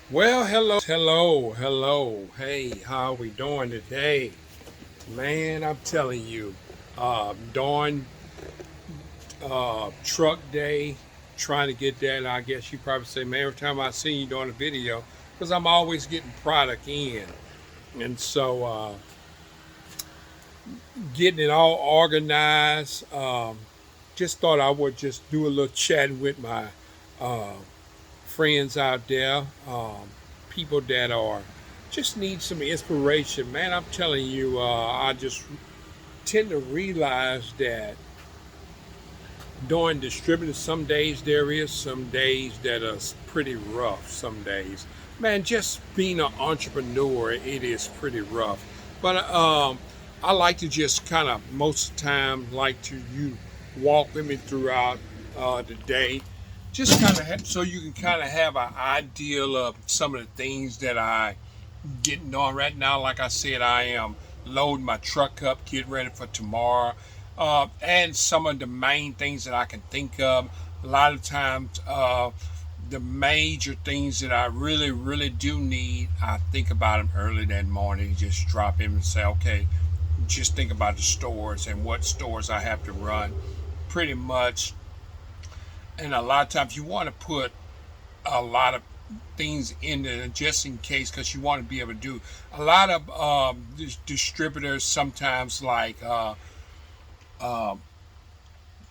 Well, hello. Hey, how are we doing today? Man, I'm telling you, doing truck day, trying to get that. I guess you probably say, man, every time I see you doing a video, because I'm always getting product in. And so, getting it all organized, just thought I would just do a little chatting with my uh, friends out there, people that are just need some inspiration, man. I'm telling you, I just tend to realize that doing distributing, some days there is some days that are pretty rough. Some days, man, just being an entrepreneur, it is pretty rough. But I like to just kind of most of the time like to you walk with me throughout the day, just kind of so you can kind of have an idea of some of the things that I getting on right now. Like I said, I am loading my truck up, getting ready for tomorrow. And some of the main things that I can think of. A lot of times, the major things that I really do need, I think about them early that morning. Just drop in and say, okay, just think about the stores and what stores I have to run. Pretty much, and a lot of times you want to put a lot of things in there just in case, because you want to be able to do a lot of distributors sometimes like uh,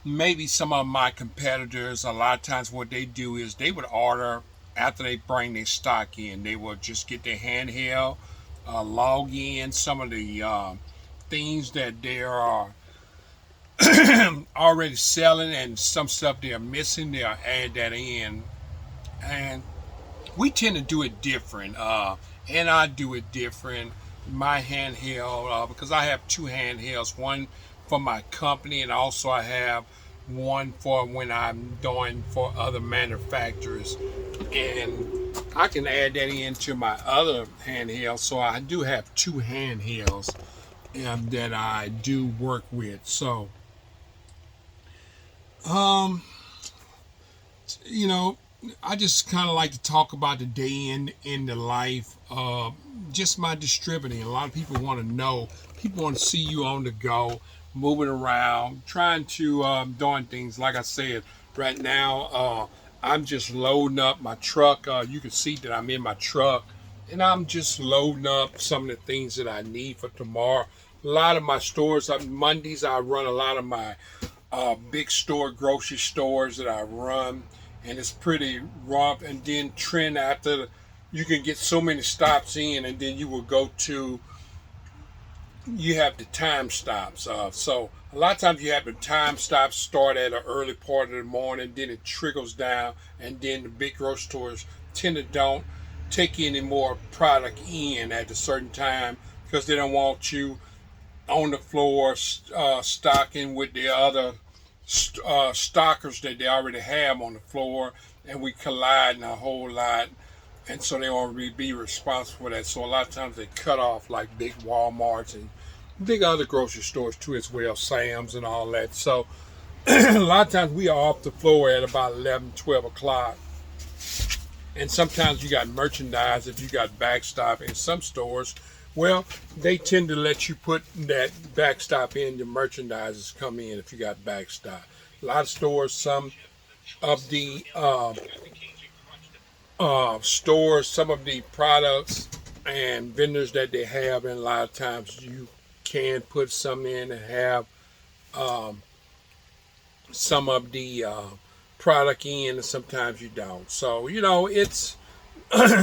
maybe some of my competitors. A lot of times what they do is they would order after they bring their stock in, they will just get their handheld, log in some of the things that they are already selling, and some stuff they're missing, they'll add that in. And we tend to do it different, and I do it different. My handheld, because I have two handhelds, one for my company, and also I have one for when I'm doing for other manufacturers, and I can add that into my other handheld. So I do have two handhelds that I do work with. So, um, you know, I just kind of like to talk about the day in the life, just my distributing. A lot of people want to know. People want to see you on the go, moving around, trying to doing things. Like I said, right now, I'm just loading up my truck. You can see that I'm in my truck, and I'm just loading up some of the things that I need for tomorrow. A lot of my stores on Mondays, I run a lot of my big store, grocery stores that I run, and it's pretty rough. And then trend after, you can get so many stops in, and then you will go to, you have the time stops. So a lot of times you have the time stops start at an early part of the morning, then it trickles down, and then the big grocery stores tend to don't take any more product in at a certain time, because they don't want you on the floor stocking with the other stockers that they already have on the floor, and we colliding a whole lot, and so they already be responsible for that. So a lot of times they cut off like big Walmarts and big other grocery stores too as well, Sam's and all that. So a lot of times we are off the floor at about 11, 12 o'clock. And sometimes you got merchandise if you got backstop in some stores. Well, they tend to let you put that backstop in. The merchandise come in if you got backstop. A lot of stores, some of the stores, some of the products and vendors that they have, and a lot of times you can put some in and have um, some of the product in, and sometimes you don't. So it's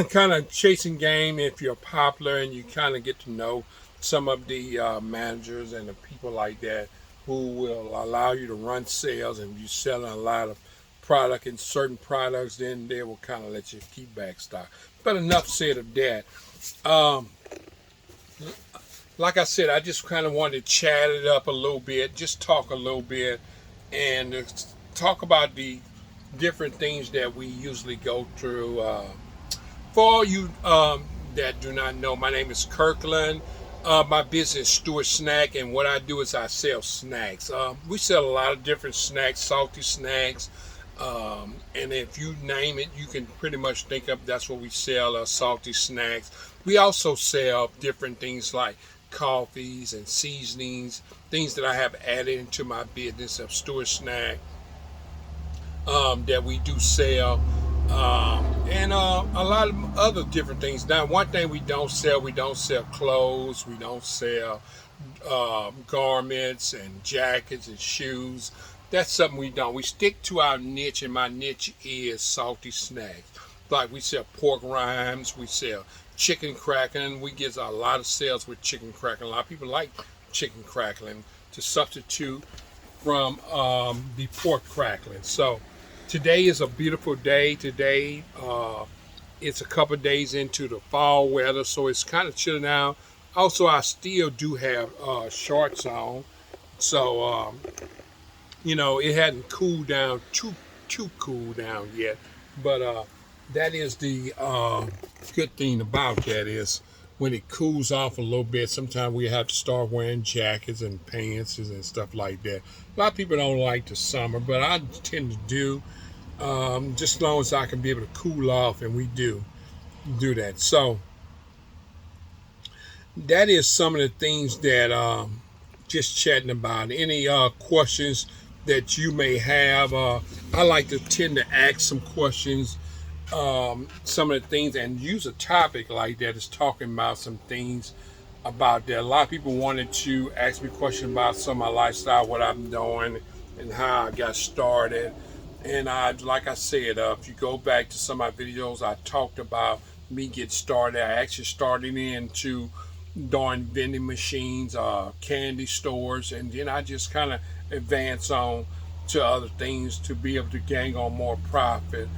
kind of chasing game if you're popular, and you kind of get to know some of the managers and the people like that who will allow you to run sales, and if you're selling a lot of product and certain products, then they will kind of let you keep back stock. But enough said of that. Um, like I said, I just kind of wanted to chat it up a little bit, just talk a little bit, and talk about the different things that we usually go through. For all you that do not know, my name is Kirkland. My business is Stewart Snack, and what I do is I sell snacks. We sell a lot of different snacks, salty snacks, And if you name it, you can pretty much think of that's what we sell, salty snacks. We also sell different things like coffees and seasonings, things that I have added into my business of Stewart Snack, that we do sell, and a lot of other different things. Now, one thing we don't sell clothes, we don't sell garments and jackets and shoes. That's something we don't. We stick to our niche, and my niche is salty snacks. Like we sell pork rinds, we sell chicken crackling. We get a lot of sales with chicken crackling. A lot of people like chicken crackling to substitute from the pork crackling. So today is a beautiful day. Today it's a couple of days into the fall weather, so it's kind of chilling out. Also, I still do have shorts on, so it hadn't cooled down too cool down yet. But that is the good thing about that is when it cools off a little bit, sometimes we have to start wearing jackets and pants and stuff like that. A lot of people don't like the summer, but I tend to do, just as long as I can be able to cool off, and we do that. So that is some of the things that just chatting about. Any questions that you may have? I like to tend to ask some questions, some of the things, and use a topic like that is talking about some things about that. A lot of people wanted to ask me questions about some of my lifestyle, what I'm doing, and how I got started. And like I said, if you go back to some of my videos, I talked about me get started. I actually started into doing vending machines, candy stores, and then I just kind of advance on to other things to be able to gain on more profit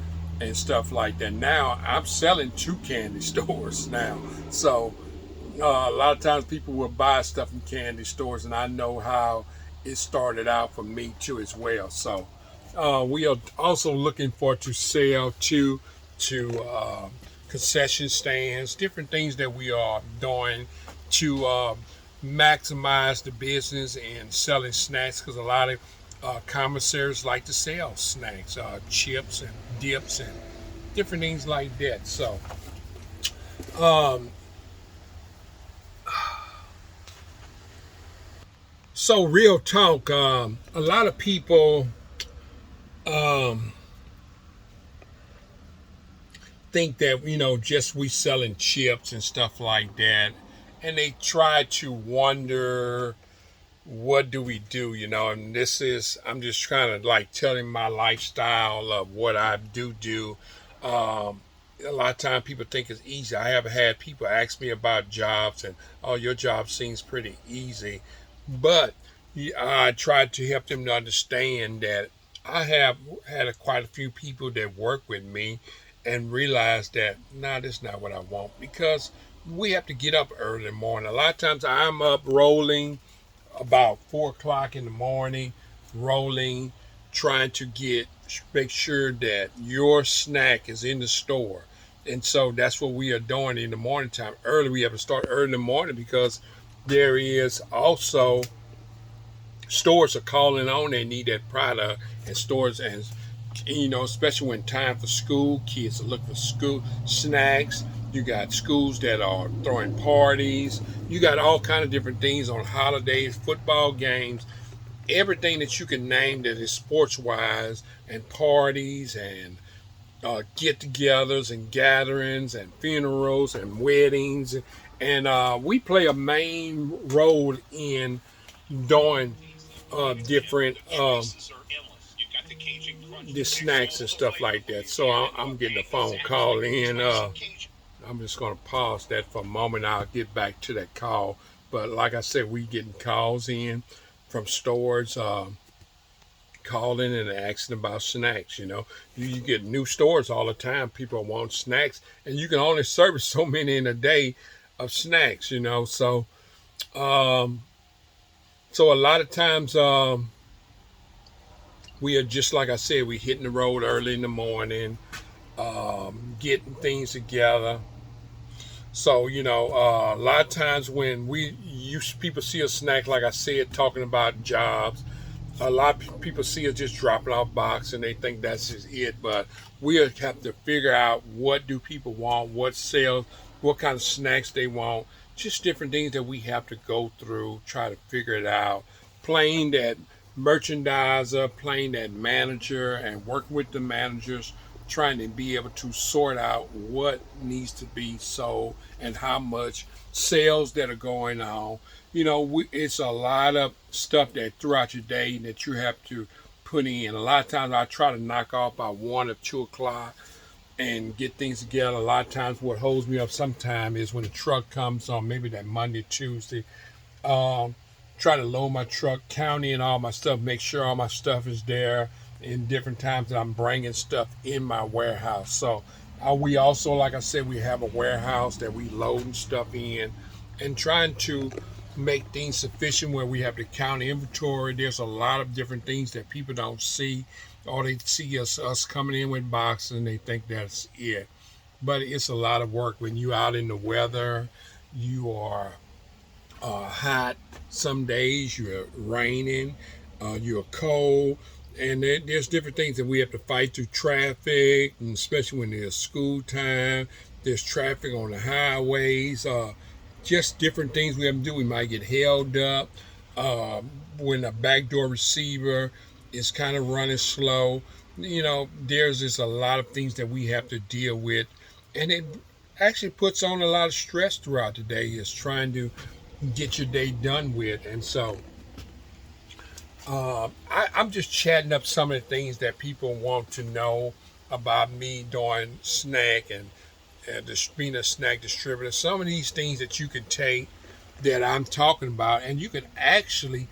and stuff like that. Now I'm selling to candy stores now, so a lot of times people will buy stuff from candy stores, and I know how it started out for me too as well. So we are also looking for to sell to concession stands, different things that we are doing to maximize the business and selling snacks, because a lot of commissaries like to sell snacks, chips and dips and different things like that. So real talk, a lot of people think that just we selling chips and stuff like that, and they try to wonder what do we do, and this is, I'm just trying to like telling my lifestyle of what I do. A lot of times people think it's easy. I have had people ask me about jobs, and oh, your job seems pretty easy, but I tried to help them to understand that I have had quite a few people that work with me and realize that that's not what I want, because we have to get up early in the morning. A lot of times I'm up rolling about 4 o'clock in the morning, rolling, trying to make sure that your snack is in the store. And so that's what we are doing in the morning time. Early, we have to start early in the morning, because there is also stores are calling on, they need that product, and stores, and especially when time for school, kids are looking for school snacks. You got schools that are throwing parties. You got all kind of different things on holidays, football games, everything that you can name that is sports wise, and parties and get-togethers and gatherings and funerals and weddings, and we play a main role in doing different the snacks and stuff like that. So I'm getting a phone call in. I'm just going to pause that for a moment. I'll get back to that call. But like I said, we getting calls in from stores, calling and asking about snacks. You get new stores all the time. People want snacks, and you can only service so many in a day of snacks. So so a lot of times we are, just like I said, we hitting the road early in the morning, getting things together. So a lot of times when people see a snack, like I said, talking about jobs, A lot of people see us just dropping off box and they think that's just it, but we have to figure out what do people want, what sells, what kind of snacks they want, just different things that we have to go through, try to figure it out. Playing that merchandiser, playing that manager, and working with the managers, trying to be able to sort out what needs to be sold and how much sales that are going on. It's a lot of stuff that throughout your day that you have to put in. A lot of times I try to knock off by 1 or 2 o'clock and get things together. A lot of times what holds me up sometimes is when the truck comes on, maybe that Monday, Tuesday. Um, Try to load my truck, count in all my stuff, make sure all my stuff is there in different times that I'm bringing stuff in my warehouse. So we also, like I said, we have a warehouse that we loading stuff in and trying to make things sufficient where we have to count inventory. There's a lot of different things that people don't see, or they see us coming in with boxes and they think that's it. But it's a lot of work when you out in the weather. You are hot some days, you're raining, you're cold, and there's different things that we have to fight through traffic, and especially when there's school time. There's traffic on the highways, just different things we have to do. We might get held up uh, when a backdoor receiver is kind of running slow. There's just a lot of things that we have to deal with, and it actually puts on a lot of stress throughout the day. Is trying to get your day done with. And so I'm just chatting up some of the things that people want to know about me doing snack and being a snack distributor. Some of these things that you can take that I'm talking about, and you can actually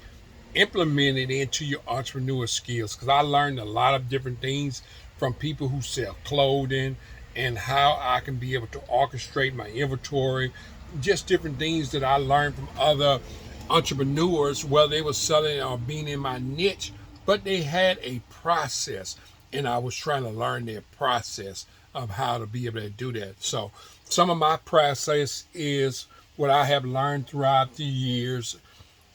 implement it into your entrepreneur skills. Because I learned a lot of different things from people who sell clothing and how I can be able to orchestrate my inventory, just different things that I learned from other entrepreneurs, whether they were selling or being in my niche, but they had a process, and I was trying to learn their process of how to be able to do that. So some of my process is what I have learned throughout the years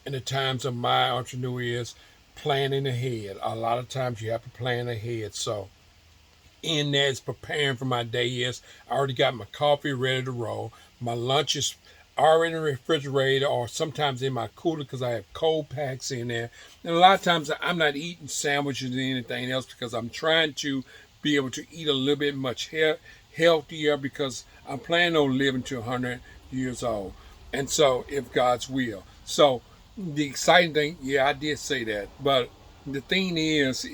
in the times of my entrepreneur is planning ahead. A lot of times you have to plan ahead. So in there is preparing for my day. Is I already got my coffee ready to roll. My lunch is already in the refrigerator or sometimes in my cooler because I have cold packs in there. And a lot of times I'm not eating sandwiches and anything else because I'm trying to be able to eat a little bit much healthier because I'm planning on living to 100 years old. And so if God's will. So the exciting thing, yeah, I did say that. But the thing is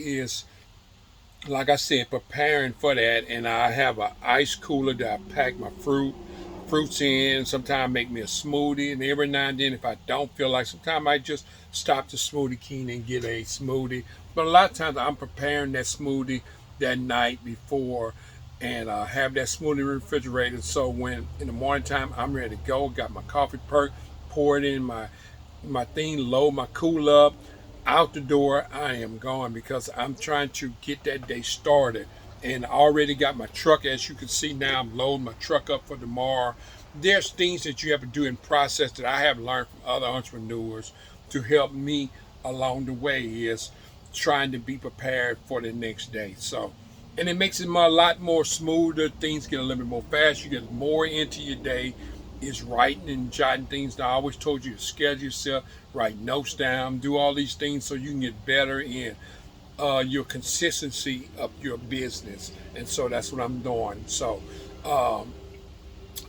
like I said, preparing for that, and I have an ice cooler that I pack my fruits in. Sometimes I make me a smoothie, and every now and then, if I don't feel like, sometimes I just stop the smoothie king and get a smoothie. But a lot of times I'm preparing that smoothie that night before, and have that smoothie refrigerated. So when in the morning time I'm ready to go, got my coffee perk, pour it in my thing, load my cooler up, out the door I am going because I'm trying to get that day started. And I already got my truck, as you can see now, I'm loading my truck up for tomorrow. There's things that you have to do in process that I have learned from other entrepreneurs to help me along the way is trying to be prepared for the next day. So, and it makes it a lot more smoother. Things get a little bit more fast. You get more into your day. Is writing and jotting things down. I always told you to schedule yourself, write notes down, do all these things so you can get better in your consistency of your business. And so that's what I'm doing. So um,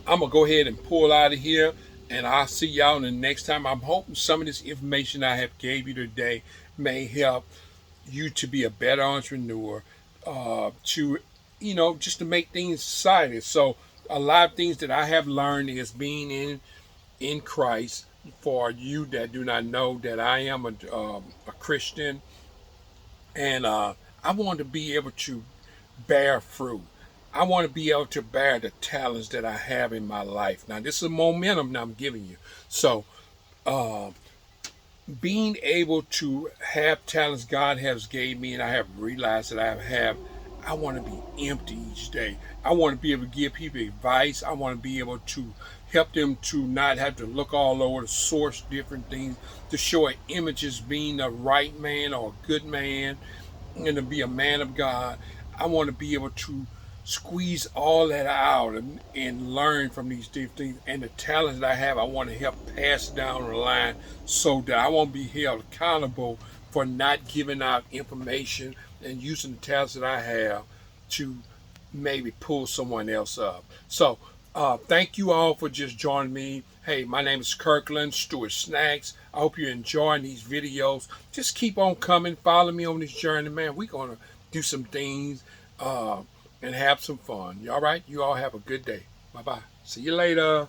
I'm gonna go ahead and pull out of here, and I'll see y'all the next time. I'm hoping some of this information I have gave you today may help you to be a better entrepreneur, to just to make things exciting. So a lot of things that I have learned is being in Christ. For you that do not know that I am a Christian, and I want to be able to bear fruit. I want to be able to bear the talents that I have in my life. Now, this is momentum that I'm giving you. So, uh, being able to have talents God has gave me, and I have realized that I want to be empty each day. I want to be able to give people advice. I want to be able to help them to not have to look all over to source different things to show an image as being a right man or a good man and to be a man of God. I want to be able to squeeze all that out and learn from these different things. And the talents that I have, I want to help pass down the line so that I won't be held accountable for not giving out information and using the talents that I have to maybe pull someone else up. So thank you all for just joining me. Hey, my name is Kirkland, Stewart Snacks. I hope you're enjoying these videos. Just keep on coming. Follow me on this journey, man. We're going to do some things and have some fun. All right? You all have a good day. Bye-bye. See you later.